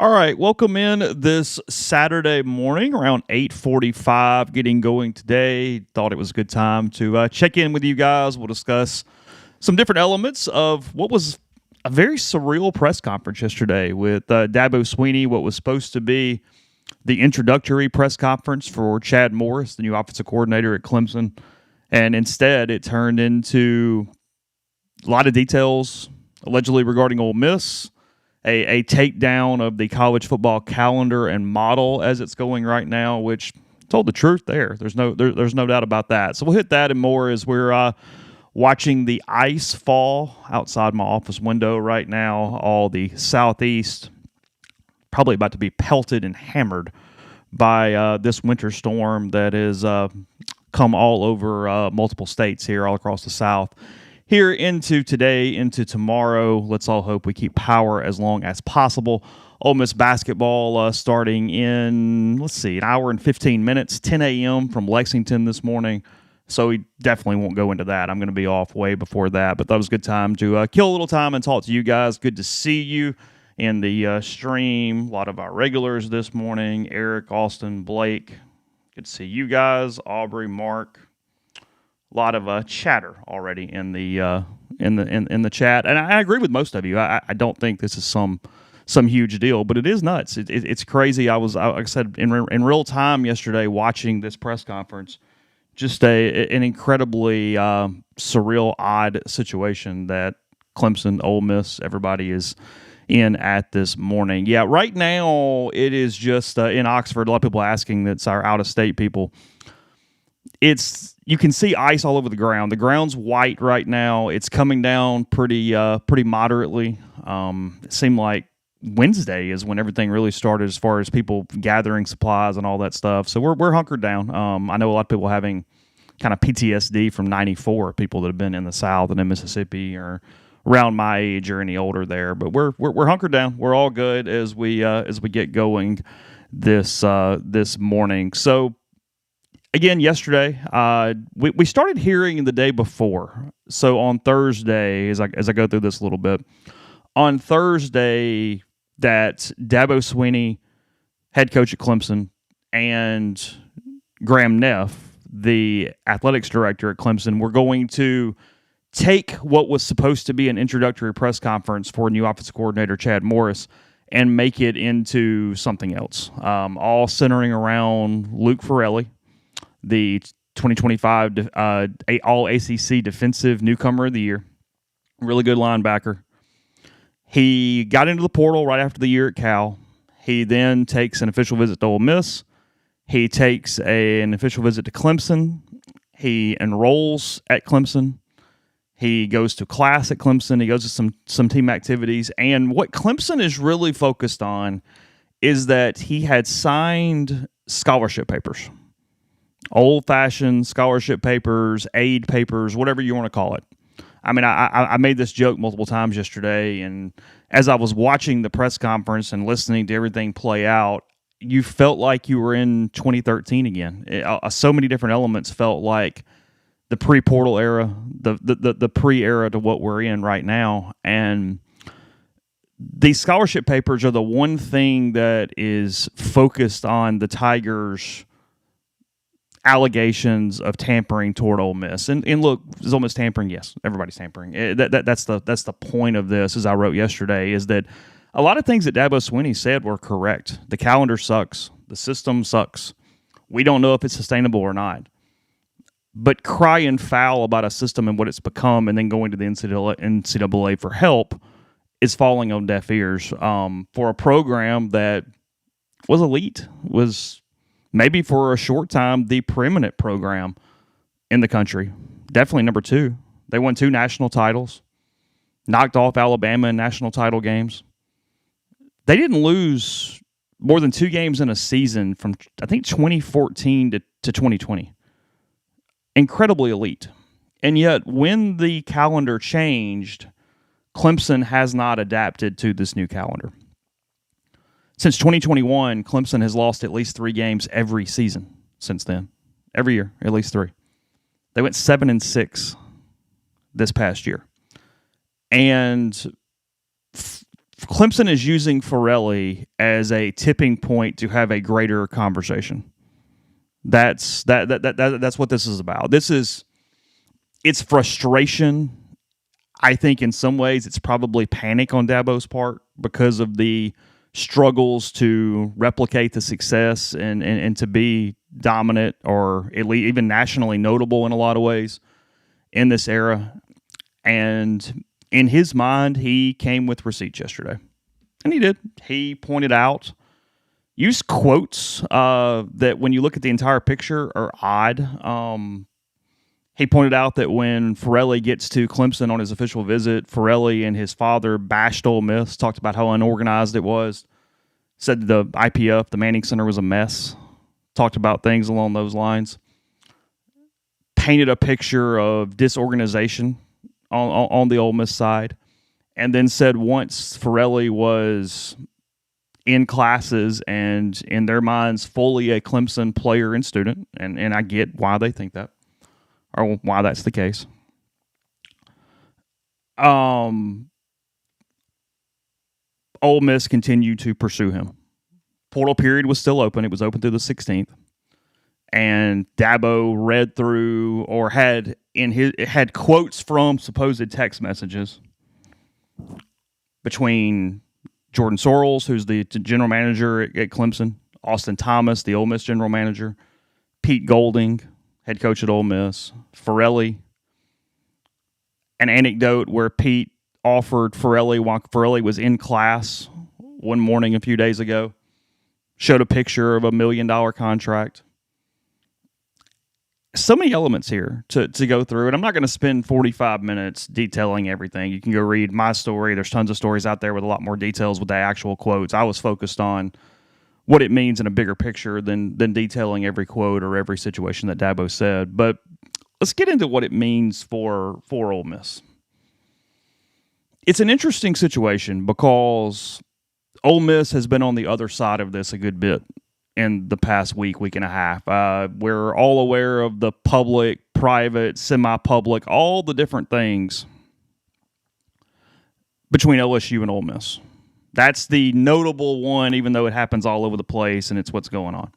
All right, welcome in this Saturday morning around 8:45. Getting going today. Thought it was a good time to check in with you guys. We'll discuss some different elements of what was a very surreal press conference yesterday with Dabo Swinney. What was supposed to be the introductory press conference for Chad Morris, the new offensive coordinator at Clemson, and instead it turned into a lot of details allegedly regarding Ole Miss. A takedown of the college football calendar and model as it's going right now, which told the truth there. There's no doubt about that. So we'll hit that and more as we're watching the ice fall outside my office window right now. All the southeast probably about to be pelted and hammered by this winter storm that has come all over multiple states here all across the South. Here into today, into tomorrow. Let's all hope we keep power as long as possible. Ole Miss basketball starting in, an hour and 15 minutes, 10 a.m. from Lexington this morning. So we definitely won't go into that. I'm going to be off way before that. But that was a good time to kill a little time and talk to you guys. Good to see you in the stream. A lot of our regulars this morning. Eric, Austin, Blake. Good to see you guys. Aubrey, Mark. A lot of chatter already in the chat, and I agree with most of you. I don't think this is some huge deal, but it is nuts. It's crazy. I was, like I said, in real time yesterday watching this press conference. Just an incredibly surreal, odd situation that Clemson, Ole Miss, everybody is in at this morning. Yeah, right now it is just in Oxford. A lot of people asking. That's our out-of-state people. You can see ice all over the ground. The ground's white right now. It's coming down pretty moderately. It seemed like Wednesday is when everything really started as far as people gathering supplies and all that stuff. So we're hunkered down. I know a lot of people having kind of PTSD from '94, people that have been in the South and in Mississippi or around my age or any older there. But we're hunkered down. We're all good as we get going this morning. So. Again, yesterday, we started hearing the day before. So on Thursday, as I go through this a little bit, on Thursday, that Dabo Swinney, head coach at Clemson, and Graham Neff, the athletics director at Clemson, were going to take what was supposed to be an introductory press conference for new offensive coordinator Chad Morris and make it into something else, all centering around Luke Fereelli, the 2025 All-ACC Defensive Newcomer of the Year. Really good linebacker. He got into the portal right after the year at Cal. He then takes an official visit to Ole Miss. He takes an official visit to Clemson. He enrolls at Clemson. He goes to class at Clemson. He goes to some team activities. And what Clemson is really focused on is that he had signed scholarship papers. Old-fashioned scholarship papers, aid papers, whatever you want to call it. I mean, I made this joke multiple times yesterday, and as I was watching the press conference and listening to everything play out, you felt like you were in 2013 again. So many different elements felt like the pre-portal era, the pre-era to what we're in right now, and these scholarship papers are the one thing that is focused on the Tigers' allegations of tampering toward Ole Miss. And look, is Ole Miss tampering? Yes, everybody's tampering. That's the point of this, as I wrote yesterday, is that a lot of things that Dabo Swinney said were correct. The calendar sucks. The system sucks. We don't know if it's sustainable or not. But crying foul about a system and what it's become and then going to the NCAA for help is falling on deaf ears for a program that was elite, was maybe for a short time the preeminent program in the country. Definitely number 2. They won 2 national titles, knocked off Alabama in national title games. They didn't lose more than 2 games in a season from, I think, 2014 to 2020. Incredibly elite. And yet, when the calendar changed, Clemson has not adapted to this new calendar. Since 2021, Clemson has lost at least 3 games every season since then. Every year, at least 3. They went 7-6 this past year. And Clemson is using Fereelli as a tipping point to have a greater conversation. That's what this is about. It's frustration. I think in some ways it's probably panic on Dabo's part because of the struggles to replicate the success and to be dominant or at least even nationally notable in a lot of ways in this era. And in his mind, he came with receipts yesterday. And he did. He pointed out, used quotes that when you look at the entire picture are odd. He pointed out that when Fereelli gets to Clemson on his official visit, Fereelli and his father bashed Ole Miss, talked about how unorganized it was, said the IPF, the Manning Center, was a mess, talked about things along those lines, painted a picture of disorganization on the Ole Miss side, and then said once Fereelli was in classes and in their minds fully a Clemson player and student, and I get why they think that, or why that's the case. Ole Miss continued to pursue him. Portal period was still open. It was open through the 16th. And Dabo read through or had quotes from supposed text messages between Jordan Sorrells, who's the general manager at Clemson, Austin Thomas, the Ole Miss general manager, Pete Golding, head coach at Ole Miss, Fereelli. An anecdote where Pete offered Fereelli while Fereelli was in class one morning a few days ago, showed a picture of $1 million contract. So many elements here to go through, and I'm not going to spend 45 minutes detailing everything. You can go read my story. There's tons of stories out there with a lot more details with the actual quotes. I was focused on what it means in a bigger picture than detailing every quote or every situation that Dabo said. But let's get into what it means for Ole Miss. It's an interesting situation because Ole Miss has been on the other side of this a good bit in the past week and a half. We're all aware of the public, private, semi-public, all the different things between LSU and Ole Miss. That's the notable one, even though it happens all over the place and it's what's going on.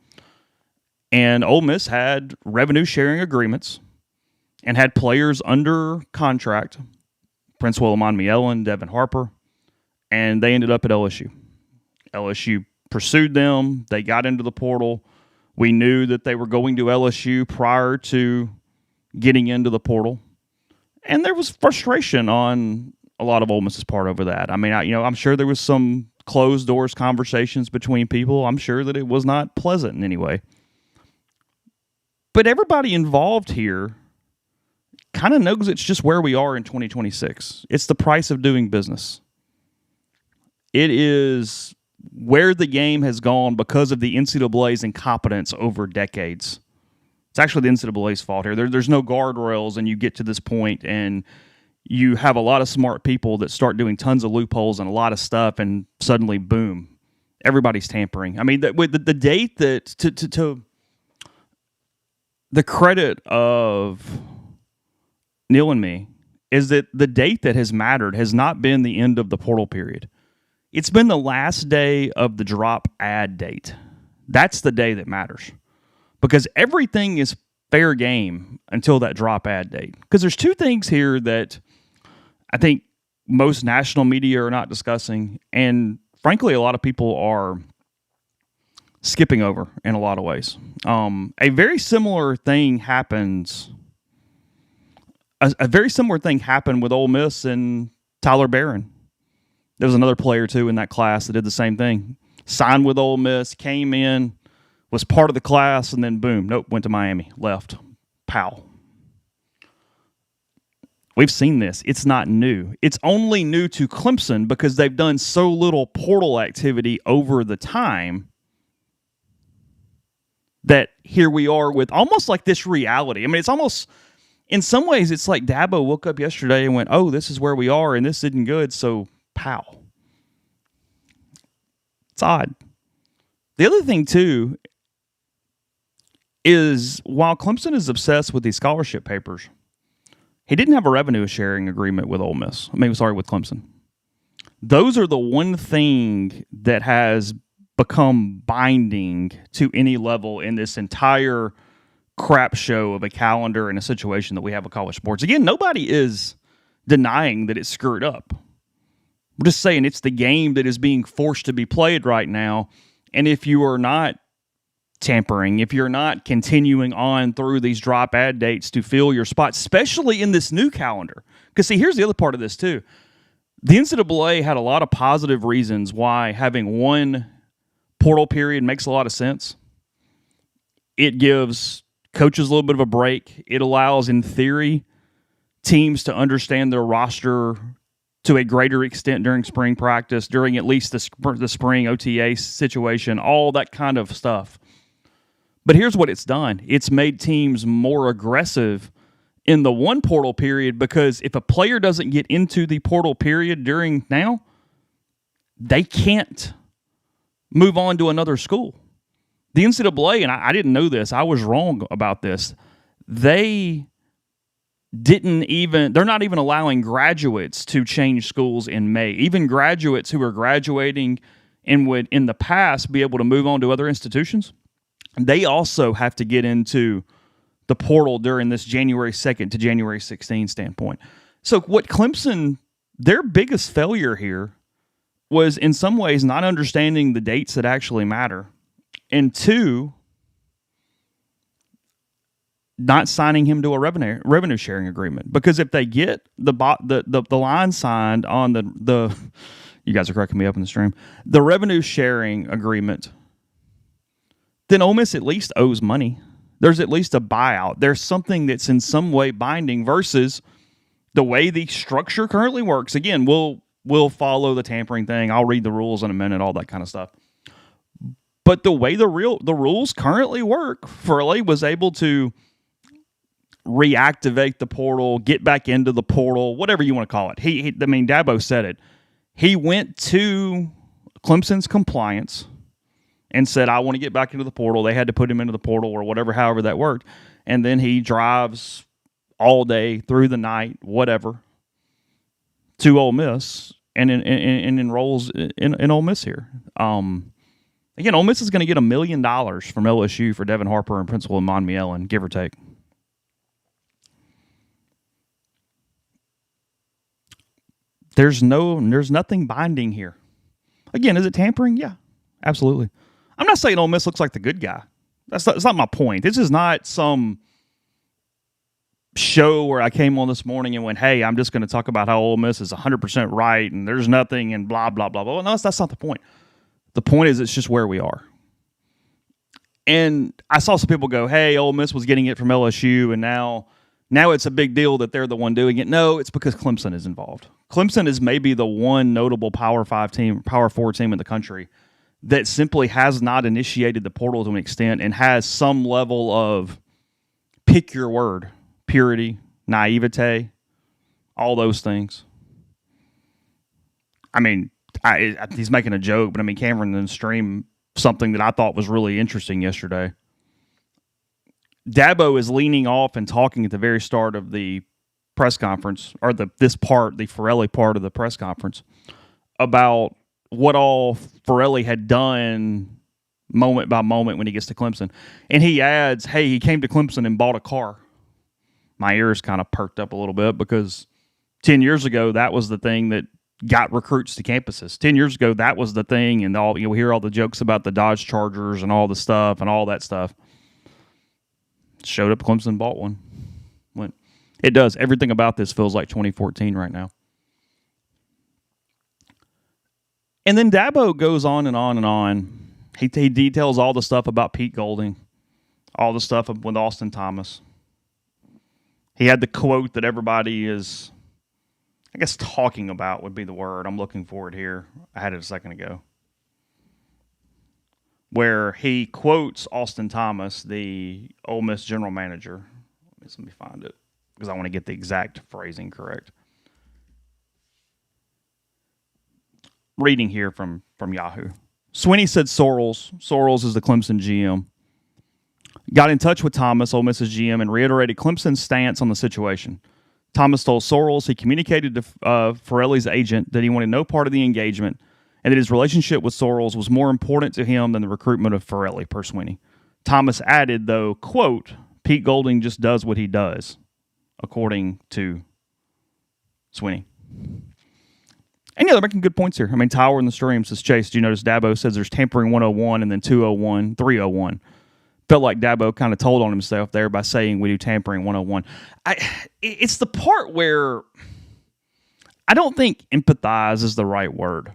And Ole Miss had revenue-sharing agreements and had players under contract, Prince Williman, Devin Harper, and they ended up at LSU. LSU pursued them. They got into the portal. We knew that they were going to LSU prior to getting into the portal. And there was frustration on a lot of Ole Miss's part over that. I mean, I'm sure there was some closed doors conversations between people. I'm sure that it was not pleasant in any way. But everybody involved here kind of knows it's just where we are in 2026. It's the price of doing business. It is where the game has gone because of the NCAA's incompetence over decades. It's actually the NCAA's fault here. There's no guardrails, and you get to this point, and you have a lot of smart people that start doing tons of loopholes and a lot of stuff, and suddenly, boom, everybody's tampering. I mean, with the date that to the credit of Neil and me is that the date that has mattered has not been the end of the portal period. It's been the last day of the drop ad date. That's the day that matters. Because everything is fair game until that drop ad date. Because there's two things here that I think most national media are not discussing, and frankly, a lot of people are skipping over in a lot of ways. A very similar thing happens. A very similar thing happened with Ole Miss and Tyler Barron. There was another player, too, in that class that did the same thing. Signed with Ole Miss, came in, was part of the class, and then boom, nope, went to Miami, left. Pow. We've seen this. It's not new. It's only new to Clemson because they've done so little portal activity over the time that here we are with almost like this reality. I mean, it's almost, in some ways, it's like Dabo woke up yesterday and went, oh, this is where we are, and this isn't good, so pow. It's odd. The other thing, too, is while Clemson is obsessed with these scholarship papers, he didn't have a revenue sharing agreement with Ole Miss. With Clemson. Those are the one thing that has become binding to any level in this entire crap show of a calendar and a situation that we have with college sports. Again, nobody is denying that it's screwed up. We're just saying it's the game that is being forced to be played right now. And if you are not tampering, if you're not continuing on through these drop ad dates to fill your spot, especially in this new calendar. Because, see, here's the other part of this, too. The NCAA had a lot of positive reasons why having one portal period makes a lot of sense. It gives coaches a little bit of a break. It allows, in theory, teams to understand their roster to a greater extent during spring practice, during at least the spring OTA situation, all that kind of stuff. But here's what it's done. It's made teams more aggressive in the one portal period, because if a player doesn't get into the portal period during now, they can't move on to another school. The NCAA, and I didn't know this, I was wrong about this, they're not even allowing graduates to change schools in May. Even graduates who are graduating and would in the past be able to move on to other institutions, they also have to get into the portal during this January 2nd to January 16th standpoint. So what Clemson, their biggest failure here was in some ways not understanding the dates that actually matter. And two, not signing him to a revenue sharing agreement. Because if they get the line signed on the you guys are cracking me up in the stream, the revenue sharing agreement, then Ole Miss at least owes money. There's at least a buyout. There's something that's in some way binding versus the way the structure currently works. Again, we'll follow the tampering thing. I'll read the rules in a minute, all that kind of stuff. But the way the rules currently work, Fereelli was able to reactivate the portal, get back into the portal, whatever you want to call it. Dabo said it. He went to Clemson's compliance and said, I want to get back into the portal. They had to put him into the portal or whatever, however that worked. And then he drives all day, through the night, whatever, to Ole Miss and enrolls in Ole Miss here. Again, Ole Miss is going to get $1 million from LSU for Devin Harper and Principal Monmielen, give or take. There's nothing binding here. Again, is it tampering? Yeah, absolutely. I'm not saying Ole Miss looks like the good guy. That's not my point. This is not some show where I came on this morning and went, hey, I'm just going to talk about how Ole Miss is 100% right and there's nothing and blah, blah, blah, blah. No, that's not the point. The point is it's just where we are. And I saw some people go, hey, Ole Miss was getting it from LSU, and now it's a big deal that they're the one doing it. No, it's because Clemson is involved. Clemson is maybe the one notable Power 4 team in the country that simply has not initiated the portal to an extent and has some level of, pick your word, purity, naivete, all those things. I mean, he's making a joke, but I mean, Cameron then streamed something that I thought was really interesting yesterday. Dabo is leaning off and talking at the very start of the press conference, or the Fereelli part of the press conference, about what all Fereelli had done moment by moment when he gets to Clemson. And he adds, hey, he came to Clemson and bought a car. My ears kind of perked up a little bit because 10 years ago, that was the thing that got recruits to campuses. 10 years ago, that was the thing, and we hear all the jokes about the Dodge Chargers and all the stuff and all that stuff. Showed up at Clemson, bought one. It does. Everything about this feels like 2014 right now. And then Dabo goes on and on and on. He details all the stuff about Pete Golding, all the stuff with Austin Thomas. He had the quote that everybody is, I guess, talking about would be the word. I'm looking for it here. I had it a second ago. Where he quotes Austin Thomas, the Ole Miss general manager. Let me find it because I want to get the exact phrasing correct. Reading here from Yahoo. Swinney said Sorrells is the Clemson GM, got in touch with Thomas, Ole Miss's GM, and reiterated Clemson's stance on the situation. Thomas told Sorrells he communicated to Fereelli's agent that he wanted no part of the engagement and that his relationship with Sorrells was more important to him than the recruitment of Fereelli, per Swinney. Thomas added, though, quote, Pete Golding just does what he does, according to Swinney. And yeah, they're making good points here. I mean, Tower in the stream says, Chase, do you notice Dabo says there's tampering 101 and then 201, 301? Felt like Dabo kind of told on himself there by saying we do tampering 101. It's the part where I don't think empathize is the right word.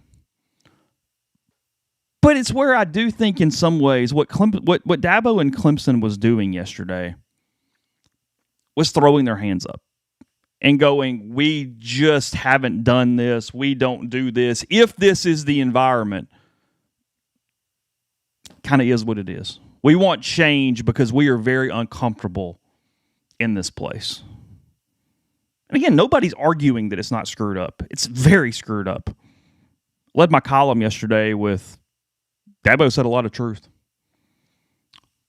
But it's where I do think in some ways what Dabo and Clemson was doing yesterday was throwing their hands up and going, we just haven't done this. We don't do this. If this is the environment, kind of is what it is. We want change because we are very uncomfortable in this place. And again, nobody's arguing that it's not screwed up. It's very screwed up. Led my column yesterday with Dabo said a lot of truth.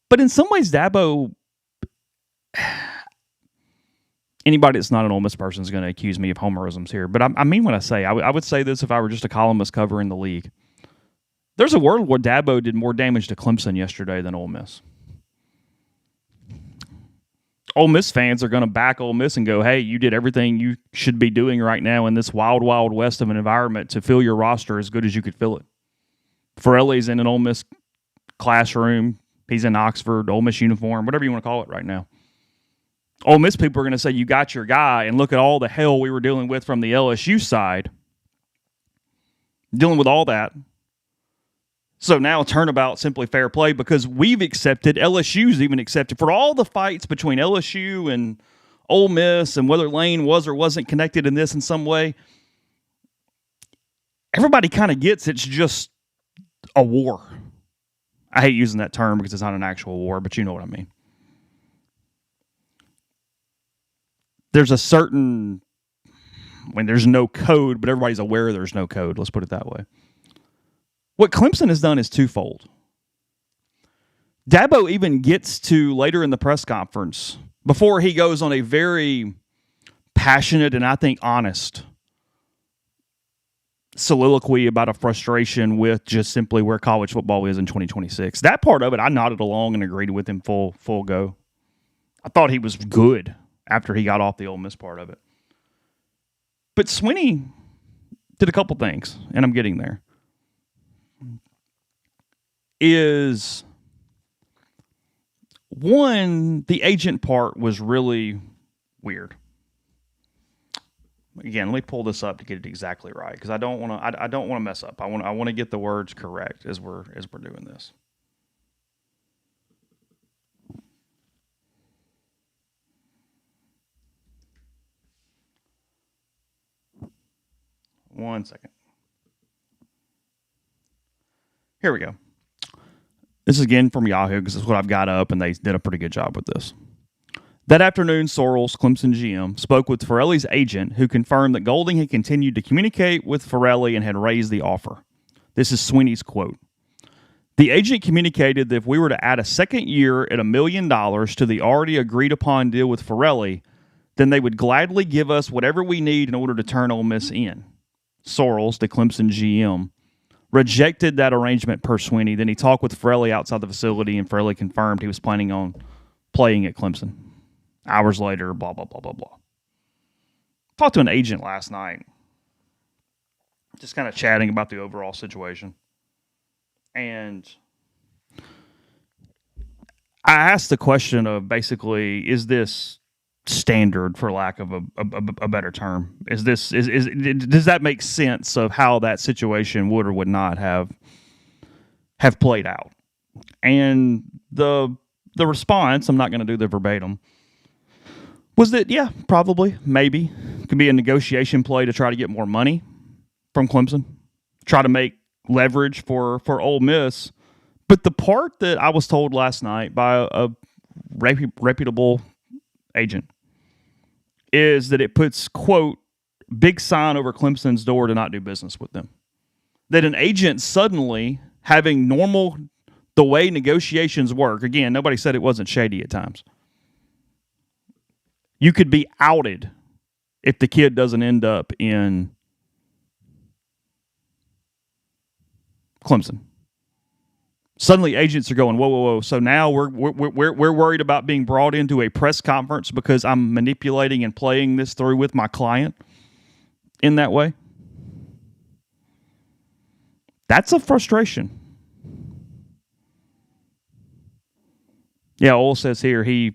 But in some ways, Dabo, anybody that's not an Ole Miss person is going to accuse me of homerisms here. But I mean what I say. I would say this if I were just a columnist covering the league. There's a world where Dabo did more damage to Clemson yesterday than Ole Miss. Ole Miss fans are going to back Ole Miss and go, hey, you did everything you should be doing right now in this wild, wild west of an environment to fill your roster as good as you could fill it. Fereelli's in an Ole Miss classroom. He's in Oxford, Ole Miss uniform, whatever you want to call it right now. Ole Miss people are going to say, you got your guy, and look at all the hell we were dealing with from the LSU side. Dealing with all that. So now turnabout, simply fair play, because we've accepted, LSU's even accepted, for all the fights between LSU and Ole Miss and whether Lane was or wasn't connected in this in some way, everybody kind of gets it's just a war. I hate using that term because it's not an actual war, but you know what I mean. There's a certain, there's no code, but everybody's aware there's no code. Let's put it that way. What Clemson has done is twofold. Dabo even gets to later in the press conference, before he goes on a very passionate and I think honest soliloquy about a frustration with just simply where college football is in 2026. That part of it, I nodded along and agreed with him full go. I thought he was good after he got off the Ole Miss part of it. But Swinney did a couple things, and I'm getting there. Is one, the agent part was really weird. Again, let me pull this up to get it exactly right because I don't want to mess up. I want to get the words correct as we're doing this. One second. Here we go. This is again from Yahoo because this is what I've got up, and they did a pretty good job with this. That afternoon, Sorrells, Clemson GM, spoke with Fereelli's agent, who confirmed that Golding had continued to communicate with Fereelli and had raised the offer. This is Swinney's quote. The agent communicated that if we were to add a second year at $1 million to the already agreed-upon deal with Fereelli, then they would gladly give us whatever we need in order to turn Ole Miss in. Sorrells, the Clemson GM, rejected that arrangement per Swinney. Then he talked with Fereelli outside the facility, and Fereelli confirmed he was planning on playing at Clemson. Hours later, blah, blah, blah, blah, blah. Talked to an agent last night, just kind of chatting about the overall situation. And I asked the question of basically, is this standard, for lack of a better term? Does that make sense of how that situation would or would not have played out? And the response, I'm not going to do the verbatim, was that, yeah, probably, maybe. Could be a negotiation play to try to get more money from Clemson, try to make leverage for Ole Miss. But the part that I was told last night by a reputable agent is that it puts, quote, big sign over Clemson's door to not do business with them. That an agent suddenly having normal, the way negotiations work, again, nobody said it wasn't shady at times. You could be outed if the kid doesn't end up in Clemson. Suddenly, agents are going, whoa, whoa, whoa. So now we're worried about being brought into a press conference because I'm manipulating and playing this through with my client in that way. That's a frustration. Yeah, Ole says here he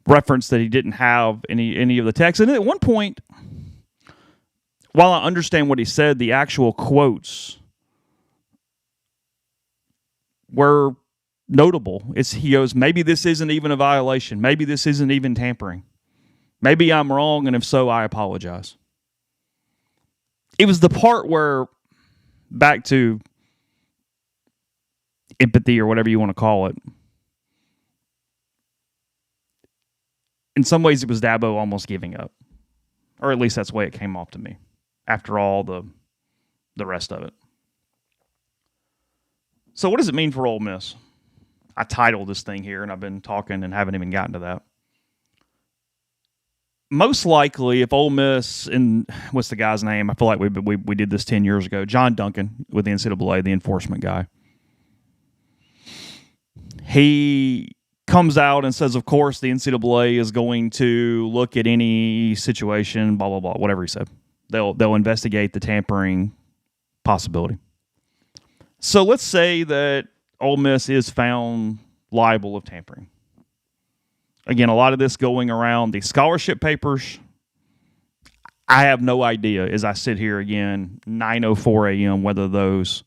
referenced that he didn't have any of the text. And at one point, while I understand what he said, the actual quotes were notable. He goes, maybe this isn't even a violation. Maybe this isn't even tampering. Maybe I'm wrong, and if so, I apologize. It was the part where, back to empathy or whatever you want to call it, in some ways it was Dabo almost giving up. Or at least that's the way it came off to me after all the rest of it. So what does it mean for Ole Miss? I titled this thing here, and I've been talking and haven't even gotten to that. Most likely, if Ole Miss, and what's the guy's name? I feel like we did this 10 years ago. John Duncan with the NCAA, the enforcement guy. He comes out and says, of course, the NCAA is going to look at any situation, blah, blah, blah, whatever he said. They'll investigate the tampering possibility. So let's say that Ole Miss is found liable of tampering. Again, a lot of this going around the scholarship papers. I have no idea as I sit here again, 9:04 a.m., whether those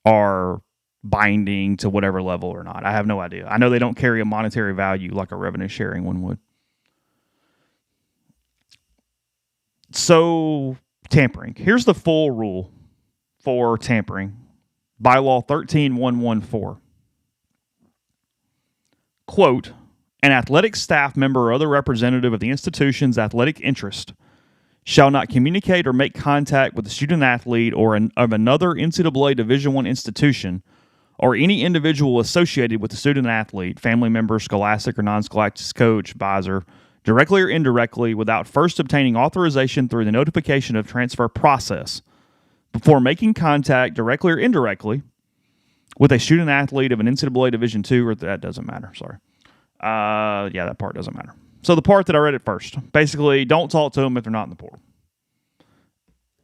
are binding to whatever level or not. I have no idea. I know they don't carry a monetary value like a revenue sharing one would. So, tampering. Here's the full rule for tampering. Bylaw 13114. Quote, an athletic staff member or other representative of the institution's athletic interest shall not communicate or make contact with a student athlete or of another NCAA Division I institution or any individual associated with the student athlete, family member, scholastic or non-scholastic coach, advisor, directly or indirectly, without first obtaining authorization through the notification of transfer process before making contact directly or indirectly with a student athlete of an NCAA Division II, or that doesn't matter, sorry. That part doesn't matter. So the part that I read at first, basically, don't talk to them if they're not in the portal.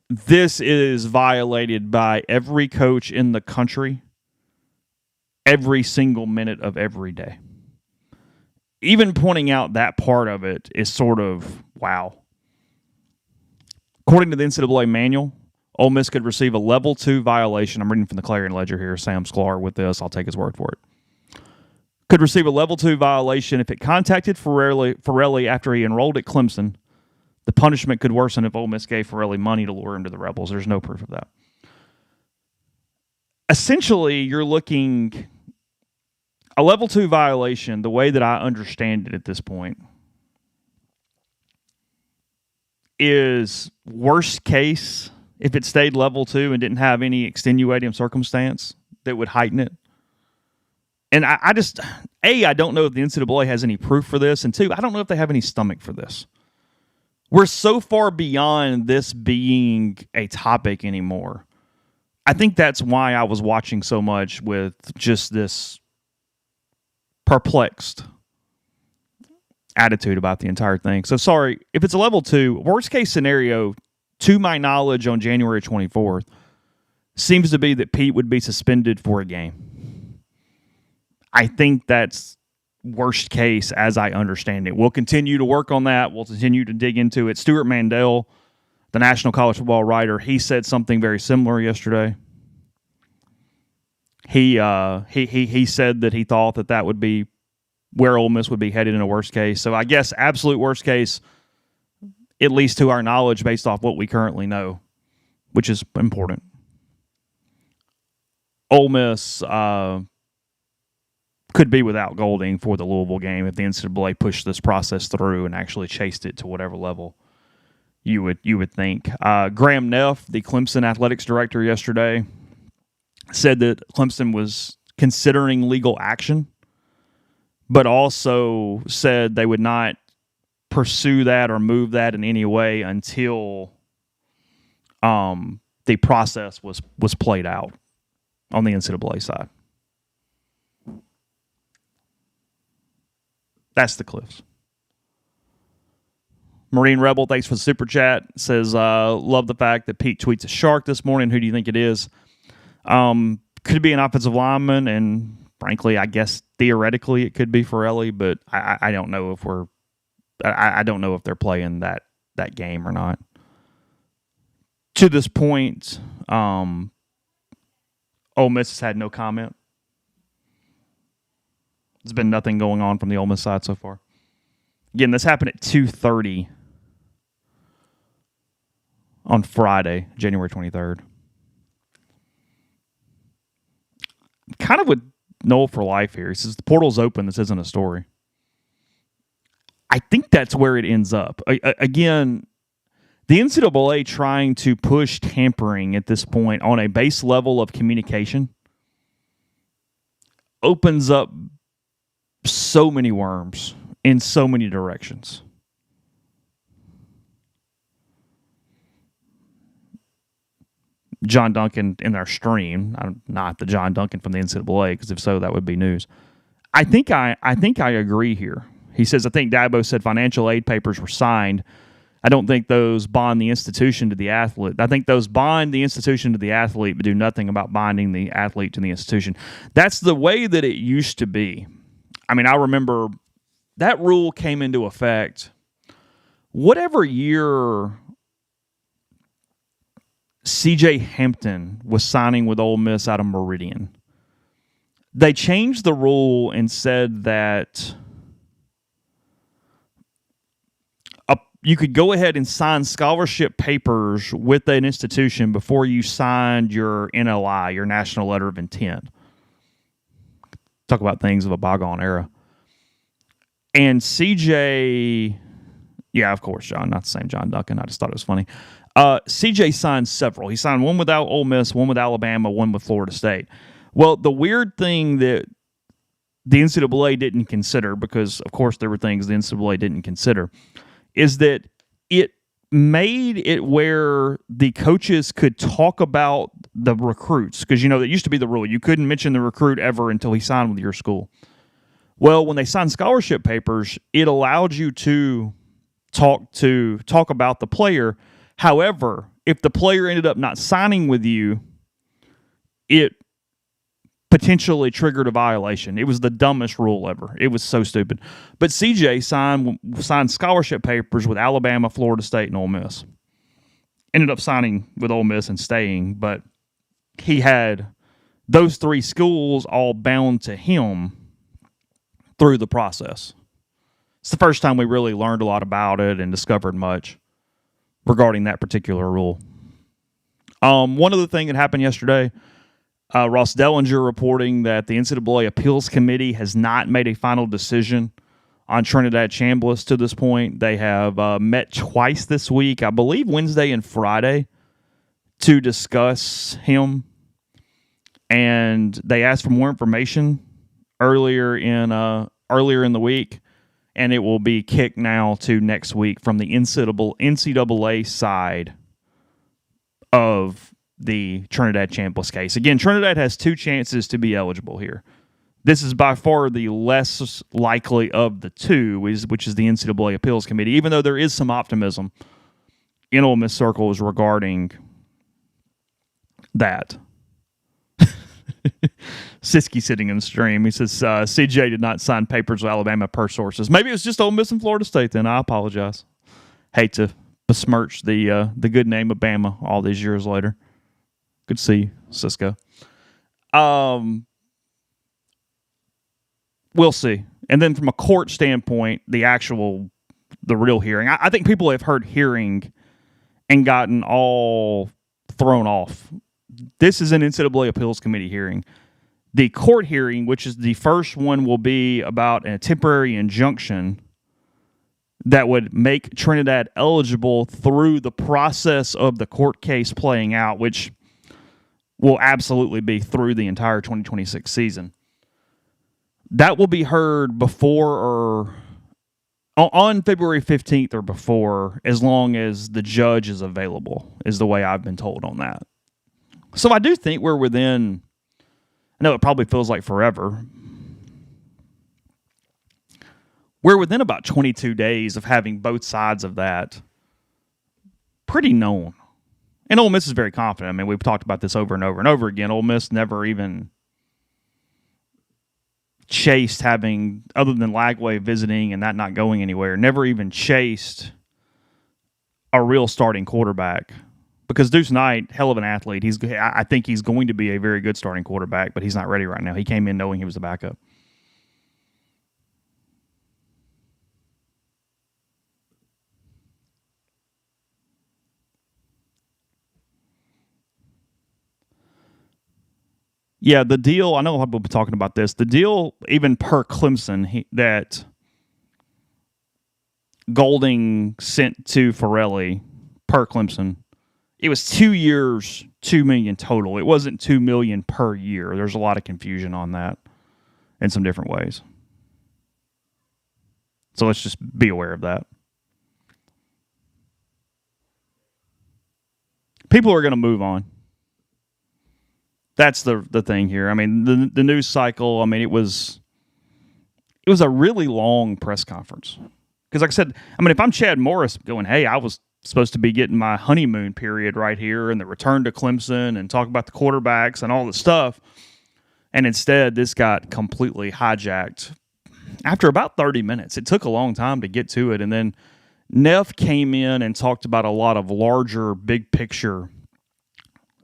This is violated by every coach in the country every single minute of every day. Even pointing out that part of it is sort of, wow. According to the NCAA manual, Ole Miss could receive a level 2 violation. I'm reading from the Clarion Ledger here. Sam Sklar with this. I'll take his word for it. Could receive a level 2 violation if it contacted Fereelli after he enrolled at Clemson. The punishment could worsen if Ole Miss gave Fereelli money to lure him to the Rebels. There's no proof of that. Essentially, you're looking a level 2 violation, the way that I understand it at this point, is worst case if it stayed level 2 and didn't have any extenuating circumstance that would heighten it. And I just, A, I don't know if the NCAA has any proof for this, and 2, I don't know if they have any stomach for this. We're so far beyond this being a topic anymore. I think that's why I was watching so much with just this perplexed attitude about the entire thing. So sorry, if it's a level 2, worst case scenario, to my knowledge on January 24th, seems to be that Pete would be suspended for a game. I think that's worst case as I understand it. We'll continue to work on that. We'll continue to dig into it. Stuart Mandel, the National College Football writer, he said something very similar yesterday. He said that he thought that would be where Ole Miss would be headed in a worst case. So I guess absolute worst case, at least to our knowledge based off what we currently know, which is important. Ole Miss could be without Golding for the Louisville game if the NCAA pushed this process through and actually chased it to whatever level you would think. Graham Neff, the Clemson athletics director yesterday, said that Clemson was considering legal action, but also said they would not pursue that or move that in any way until the process was played out on the NCAA side. That's the Cliffs. Marine Rebel, thanks for the super chat. Says, love the fact that Pete tweets a shark this morning. Who do you think it is? Could be an offensive lineman, and frankly, I guess theoretically it could be Fereelli, but I don't know if I don't know if they're playing that game or not. To this point, Ole Miss has had no comment. There's been nothing going on from the Ole Miss side so far. Again, this happened at 2:30 on Friday, January 23rd. Kind of with Noel for life here. He says the portal's open. This isn't a story. I think that's where it ends up. Again, the NCAA trying to push tampering at this point on a base level of communication opens up so many worms in so many directions. John Duncan in our stream, not the John Duncan from the NCAA, because if so, that would be news. I think I agree here. He says, I think Dabo said financial aid papers were signed. I don't think those bond the institution to the athlete. I think those bond the institution to the athlete, but do nothing about binding the athlete to the institution. That's the way that it used to be. I mean, I remember that rule came into effect whatever year C.J. Hampton was signing with Ole Miss out of Meridian. They changed the rule and said that you could go ahead and sign scholarship papers with an institution before you signed your NLI, your National Letter of Intent. Talk about things of a bygone era. And CJ, yeah, of course, John, not the same John Duncan. I just thought it was funny. CJ signed several. He signed one without Ole Miss, one with Alabama, one with Florida State. Well, the weird thing that the NCAA didn't consider, because, of course, there were things the NCAA didn't consider, is that it made it where the coaches could talk about the recruits. Because, that used to be the rule. You couldn't mention the recruit ever until he signed with your school. Well, when they signed scholarship papers, it allowed you to talk about the player. However, if the player ended up not signing with you, it potentially triggered a violation. It was the dumbest rule ever. It was so stupid. But CJ signed scholarship papers with Alabama, Florida State, and Ole Miss. Ended up signing with Ole Miss and staying, but he had those three schools all bound to him through the process. It's the first time we really learned a lot about it and discovered much regarding that particular rule. One other thing that happened yesterday, Ross Dellinger reporting that the NCAA Appeals Committee has not made a final decision on Trinidad Chambliss to this point. They have met twice this week, I believe Wednesday and Friday, to discuss him. And they asked for more information earlier in the week, and it will be kicked now to next week from the NCAA side of the Trinidad Chambliss case. Again, Trinidad has two chances to be eligible here. This is by far the less likely of the two, which is the NCAA Appeals Committee, even though there is some optimism in Ole Miss circles regarding that. Siski sitting in the stream. He says, CJ did not sign papers with Alabama per sources. Maybe it was just Ole Miss and Florida State then. I apologize. Hate to besmirch the good name of Bama all these years later. Good to see you, Cisco. We'll see. And then from a court standpoint, the real hearing. I think people have heard hearing and gotten all thrown off. This is an NCAA Appeals Committee hearing. The court hearing, which is the first one, will be about a temporary injunction that would make Trinidad eligible through the process of the court case playing out, which will absolutely be through the entire 2026 season. That will be heard before or on February 15th or before, as long as the judge is available, is the way I've been told on that. So I do think we're within, I know it probably feels like forever. We're within about 22 days of having both sides of that pretty known. And Ole Miss is very confident. I mean, we've talked about this over and over and over again. Ole Miss never even chased having, other than Lagway visiting and that not going anywhere, never even chased a real starting quarterback. Because Deuce Knight, hell of an athlete. I think he's going to be a very good starting quarterback, but he's not ready right now. He came in knowing he was the backup. Yeah, the deal, I know a lot of people have been talking about this. The deal, even per Clemson, that Golding sent to Fereelli, per Clemson, it was 2 years, $2 million total. It wasn't $2 million per year. There's a lot of confusion on that in some different ways. So let's just be aware of that. People are going to move on. That's the thing here. I mean, the news cycle, I mean, it was a really long press conference. Because like I said, I mean, if I'm Chad Morris going, hey, I was supposed to be getting my honeymoon period right here and the return to Clemson and talk about the quarterbacks and all the stuff, and instead this got completely hijacked after about 30 minutes. It took a long time to get to it. And then Neff came in and talked about a lot of larger, big picture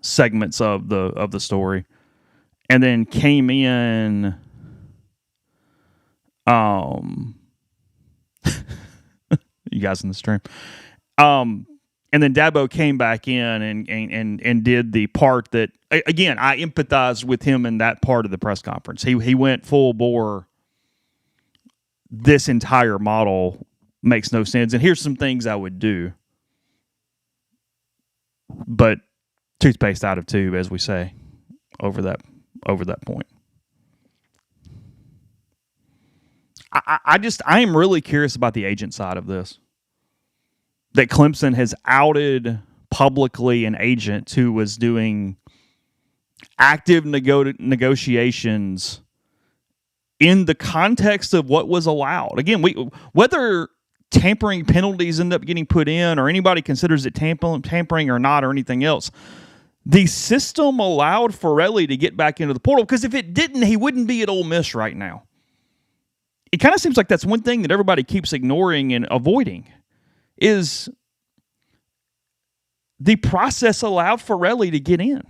segments of the story, and then came in you guys in the stream, and then Dabo came back in and did the part that, again, I empathized with him in that part of the press conference. He went full bore. This entire model makes no sense, and here's some things I would do, but toothpaste out of tube, as we say, over that point. I am really curious about the agent side of this. That Clemson has outed publicly an agent who was doing active negotiations in the context of what was allowed. Again, whether tampering penalties end up getting put in or anybody considers it tampering or not or anything else, the system allowed Fereelli to get back into the portal, because if it didn't, he wouldn't be at Ole Miss right now. It kind of seems like that's one thing that everybody keeps ignoring and avoiding, is the process allowed Fereelli to get in.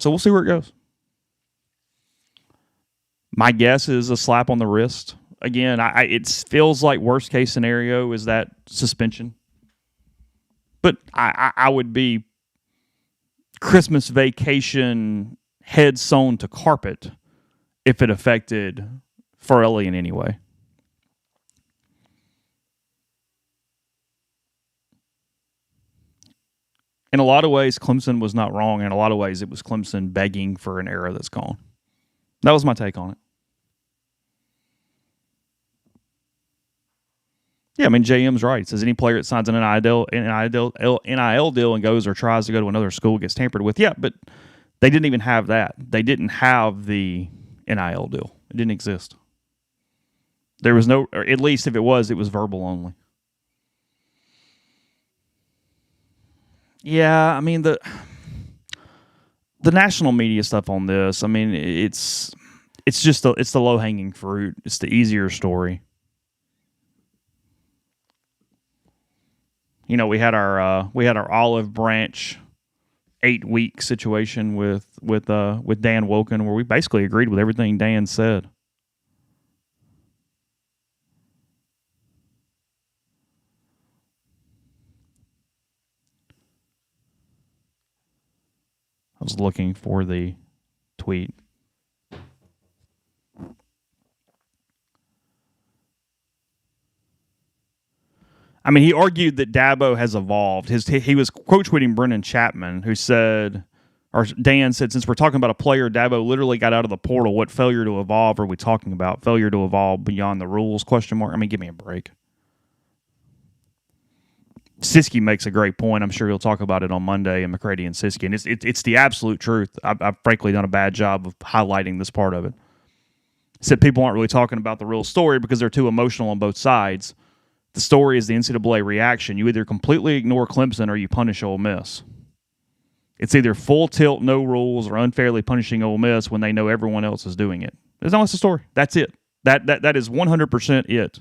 So we'll see where it goes. My guess is a slap on the wrist. Again, it feels like worst case scenario is that suspension. But I would be Christmas vacation head sewn to carpet if it affected Fereelli in any way. In a lot of ways, Clemson was not wrong. In a lot of ways, it was Clemson begging for an era that's gone. That was my take on it. Yeah, I mean, JM's right. It says any player that signs an NIL deal and goes or tries to go to another school gets tampered with. Yeah, but they didn't even have that. They didn't have the NIL deal. It didn't exist. There was no, or at least if it was verbal only. Yeah, I mean, the national media stuff on this, I mean, it's just it's the low-hanging fruit. It's the easier story. You know, we had our olive branch 8-week situation with Dan Woken, where we basically agreed with everything Dan said. I was looking for the tweet. I mean, he argued that Dabo has evolved. He was quote tweeting Brennan Chapman, who said Or Dan said, since we're talking about a player, Dabo literally got out of the portal. What failure to evolve are we talking about? Failure to evolve beyond the rules? Question mark. I mean, give me a break. Siski makes a great point. I'm sure he'll talk about it on Monday in McCready and Siski. And it's the absolute truth. I've frankly done a bad job of highlighting this part of it. Said people aren't really talking about the real story because they're too emotional on both sides. The story is the NCAA reaction. You either completely ignore Clemson or you punish Ole Miss. It's either full tilt, no rules, or unfairly punishing Ole Miss when they know everyone else is doing it. That's the story. That's it. That is 100% it.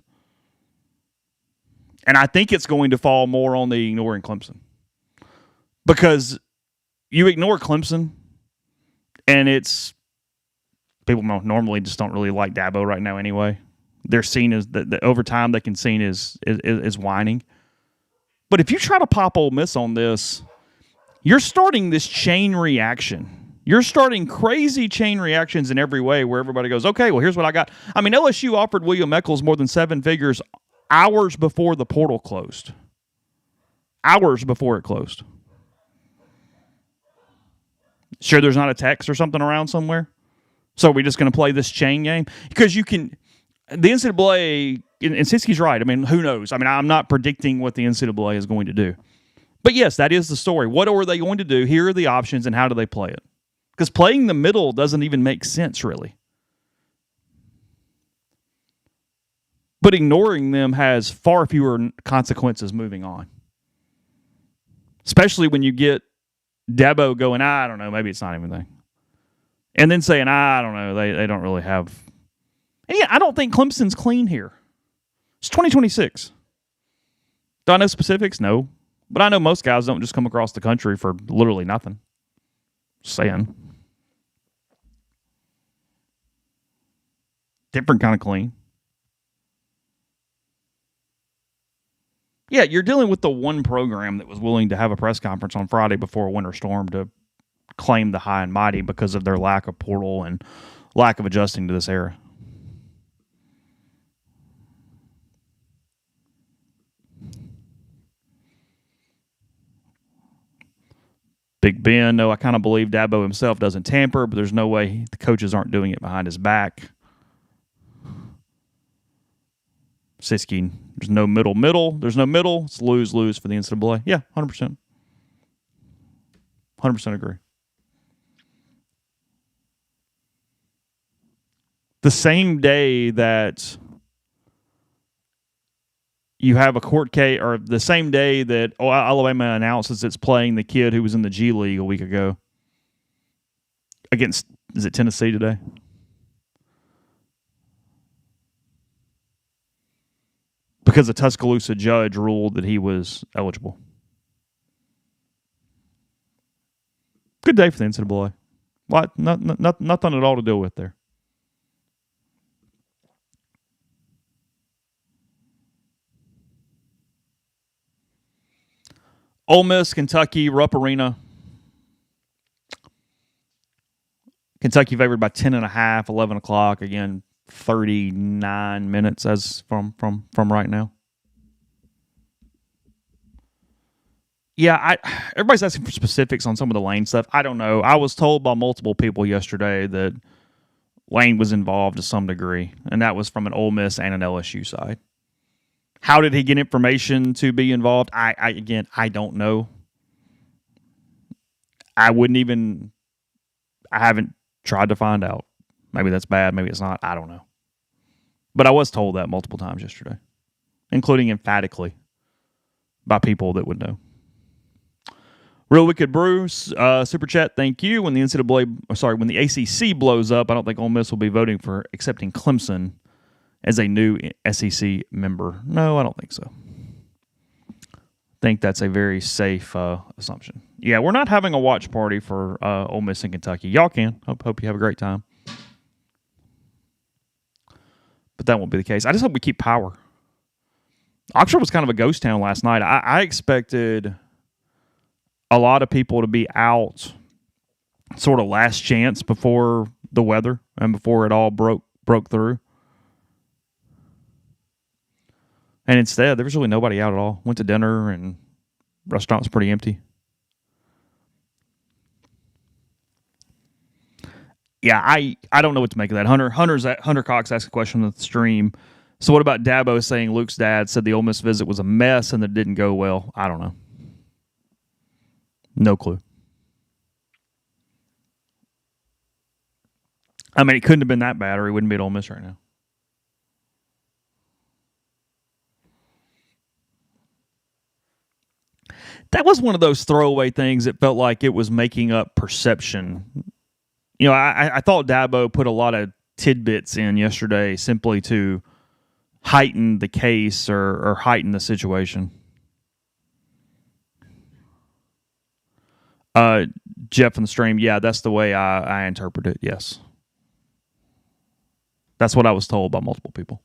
And I think it's going to fall more on the ignoring Clemson. Because you ignore Clemson, and it's people normally just don't really like Dabo right now anyway. They're seen as over time they can seen as whining. But if you try to pop Ole Miss on this, you're starting this chain reaction. You're starting crazy chain reactions in every way where everybody goes, okay, well, here's what I got. I mean, LSU offered William Eccles more than 7 figures hours before the portal closed. Hours before it closed. Sure there's not a text or something around somewhere? So are we just going to play this chain game? Because you can – the NCAA – and Siski's right. I mean, who knows? I mean, I'm not predicting what the NCAA is going to do. But yes, that is the story. What are they going to do? Here are the options, and how do they play it? Because playing the middle doesn't even make sense, really. But ignoring them has far fewer consequences moving on. Especially when you get Dabo going, I don't know, maybe it's not even that. And then saying, I don't know, they don't really have. And yeah, I don't think Clemson's clean here. It's 2026. Do I know specifics? No. But I know most guys don't just come across the country for literally nothing. Just saying. Different kind of clean. Yeah, you're dealing with the one program that was willing to have a press conference on Friday before a winter storm to claim the high and mighty because of their lack of portal and lack of adjusting to this era. Big Ben, no, I kind of believe Dabo himself doesn't tamper, but there's no way the coaches aren't doing it behind his back. Siski, there's no middle. There's no middle. It's lose for the NCAA. Yeah, 100%. 100% agree. The same day that you have a court case, or the same day that Alabama announces it's playing the kid who was in the G League a week ago against, is it Tennessee today? Because a Tuscaloosa judge ruled that he was eligible. Good day for the NCAA. What? Nothing at all to deal with there. Ole Miss, Kentucky, Rupp Arena. Kentucky favored by 10.5, 11 o'clock. Again, 39 minutes as from right now. Yeah, everybody's asking for specifics on some of the Lane stuff. I don't know. I was told by multiple people yesterday that Lane was involved to some degree, and that was from an Ole Miss and an LSU side. How did he get information to be involved? I don't know. I haven't tried to find out. Maybe that's bad. Maybe it's not. I don't know. But I was told that multiple times yesterday, including emphatically by people that would know. Real Wicked Bruce, Super Chat, thank you. When the ACC blows up, I don't think Ole Miss will be voting for accepting Clemson as a new SEC member. No, I don't think so. I think that's a very safe assumption. Yeah, we're not having a watch party for Ole Miss in Kentucky. Y'all can. Hope you have a great time. But that won't be the case. I just hope we keep power. Oxford was kind of a ghost town last night. I expected a lot of people to be out sort of last chance before the weather and before it all broke through. And instead, there was really nobody out at all. Went to dinner and restaurant was pretty empty. Yeah, I don't know what to make of that. Hunter Cox asked a question on the stream. So what about Dabo saying Luke's dad said the Ole Miss visit was a mess and that it didn't go well? I don't know. No clue. I mean, it couldn't have been that bad, or he wouldn't be at Ole Miss right now. That was one of those throwaway things that felt like it was making up perception. I thought Dabo put a lot of tidbits in yesterday simply to heighten the case or heighten the situation. Jeff in the stream, yeah, that's the way I interpret it. Yes, that's what I was told by multiple people.